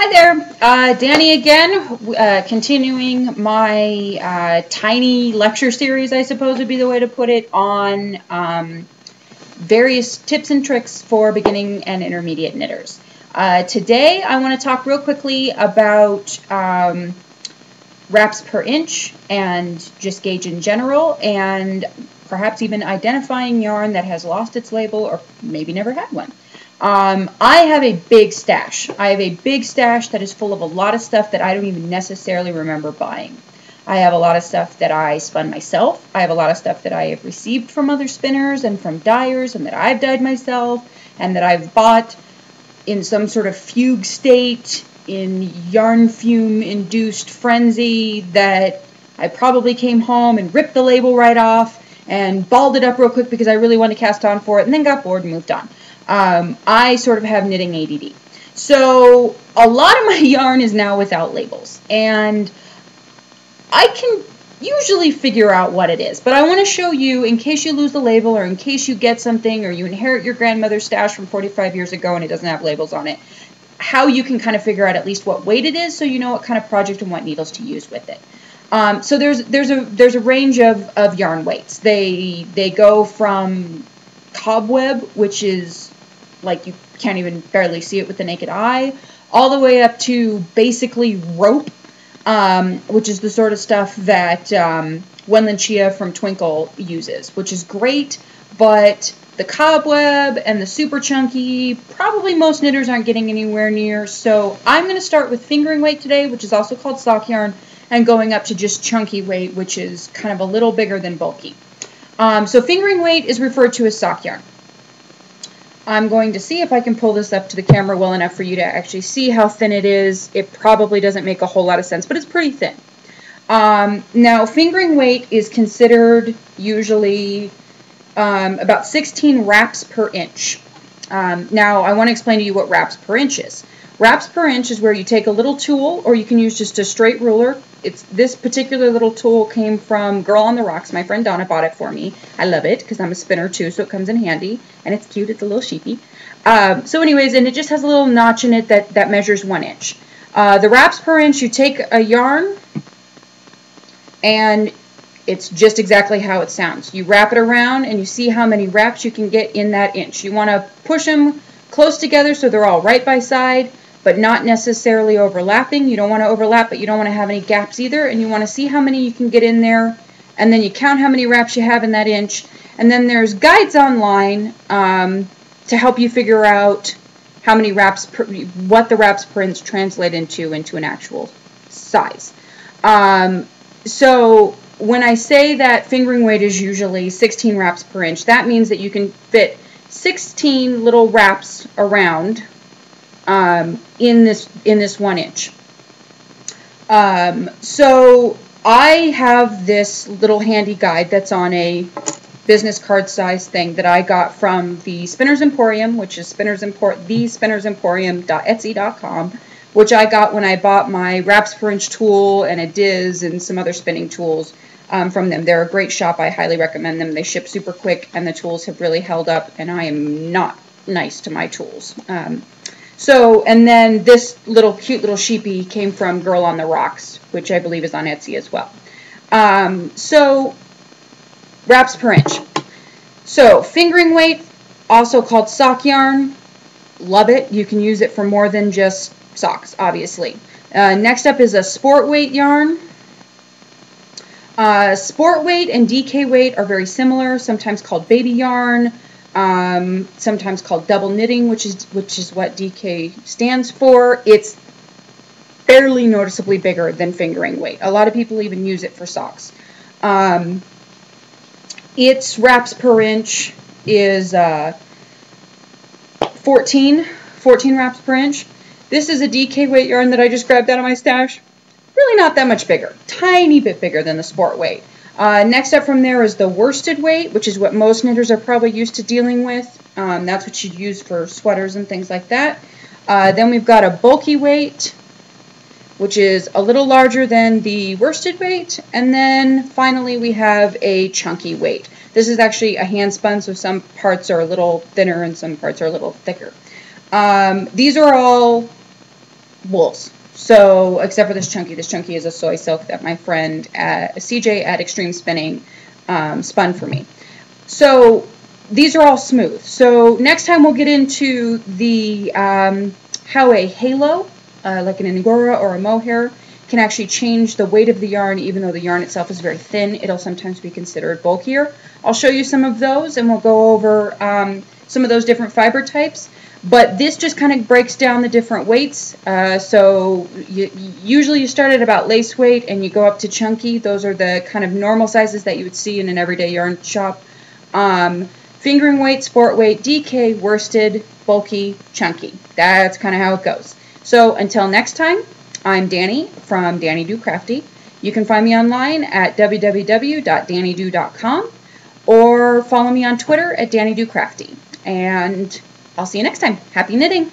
Hi there, Dani again, continuing my tiny lecture series, I suppose would be the way to put it, on various tips and tricks for beginning and intermediate knitters. Today I want to talk real quickly about wraps per inch and just gauge in general, and perhaps even identifying yarn that has lost its label or maybe never had one. I have a big stash. I have a big stash that is full of a lot of stuff that I don't even necessarily remember buying. I have a lot of stuff that I spun myself. I have a lot of stuff that I have received from other spinners and from dyers, and that I've dyed myself, and that I've bought in some sort of fugue state, in yarn fume induced frenzy, that I probably came home and ripped the label right off and balled it up real quick because I really wanted to cast on for it, and then got bored and moved on. I sort of have knitting ADD. So a lot of my yarn is now without labels, and I can usually figure out what it is, but I want to show you, in case you lose the label, or in case you get something, or you inherit your grandmother's stash from 45 years ago and it doesn't have labels on it, how you can kind of figure out at least what weight it is, so you know what kind of project and what needles to use with it. So there's a range of yarn weights. They go from cobweb, which is like you can't even barely see it with the naked eye, all the way up to basically rope, which is the sort of stuff that Wenlin Chia from Twinkle uses, which is great, but the cobweb and the super chunky, probably most knitters aren't getting anywhere near. So I'm going to start with fingering weight today, which is also called sock yarn, and going up to just chunky weight, which is kind of a little bigger than bulky. So fingering weight is referred to as sock yarn. I'm going to see if I can pull this up to the camera well enough for you to actually see how thin it is. It probably doesn't make a whole lot of sense, but it's pretty thin. Now, fingering weight is considered usually about 16 wraps per inch. Now, I want to explain to you what wraps per inch is. Wraps per inch is where you take a little tool, or you can use just a straight ruler. This particular little tool came from Girl on the Rocks. My friend Donna bought it for me. I love it because I'm a spinner too, so it comes in handy, and it's cute. It's a little sheepy. So anyways, and it just has a little notch in it that measures 1 inch. The wraps per inch, you take a yarn, and it's just exactly how it sounds. You wrap it around, and you see how many wraps you can get in that inch. You want to push them close together so they're all right by side, but not necessarily overlapping. You don't want to overlap, but you don't want to have any gaps either, and you want to see how many you can get in there, and then you count how many wraps you have in that inch, and then there's guides online to help you figure out how many wraps what the wraps per inch translate into an actual size. So when I say that fingering weight is usually 16 wraps per inch, that means that you can fit 16 little wraps around in this 1 inch. So I have this little handy guide that's on a business card size thing that I got from the Spinners Emporium, which is thespinnersemporium.etsy.com, which I got when I bought my wraps per inch tool and a Diz and some other spinning tools from them. They're a great shop. I highly recommend them. They ship super quick, and the tools have really held up, and I am not nice to my tools. And then this cute little sheepy came from Girl on the Rocks, which I believe is on Etsy as well. So wraps per inch. So fingering weight, also called sock yarn. Love it. You can use it for more than just socks, obviously. Next up is a sport weight yarn. Sport weight and DK weight are very similar, sometimes called baby yarn, sometimes called double knitting, which is what DK stands for. It's fairly noticeably bigger than fingering weight. A lot of people even use it for socks. Its wraps per inch is 14 wraps per inch. This is a DK weight yarn that I just grabbed out of my stash. Really not that much bigger. Tiny bit bigger than the sport weight. Next up from there is the worsted weight, which is what most knitters are probably used to dealing with. That's what you'd use for sweaters and things like that. Then we've got a bulky weight, which is a little larger than the worsted weight. And then finally we have a chunky weight. This is actually a hand spun, so some parts are a little thinner and some parts are a little thicker. These are all wools. So, except for this chunky. This chunky is a soy silk that my friend CJ at Extreme Spinning spun for me. So, these are all smooth. So, next time we'll get into the how a halo, like an angora or a mohair, can actually change the weight of the yarn. Even though the yarn itself is very thin, it'll sometimes be considered bulkier. I'll show you some of those, and we'll go over some of those different fiber types. But this just kind of breaks down the different weights. So usually you start at about lace weight and you go up to chunky. Those are the kind of normal sizes that you would see in an everyday yarn shop. Fingering weight, sport weight, DK, worsted, bulky, chunky. That's kind of how it goes. So until next time, I'm Dani from Dani Do Crafty. You can find me online at www.danido.com or follow me on Twitter at Dani Do Crafty. And I'll see you next time. Happy knitting!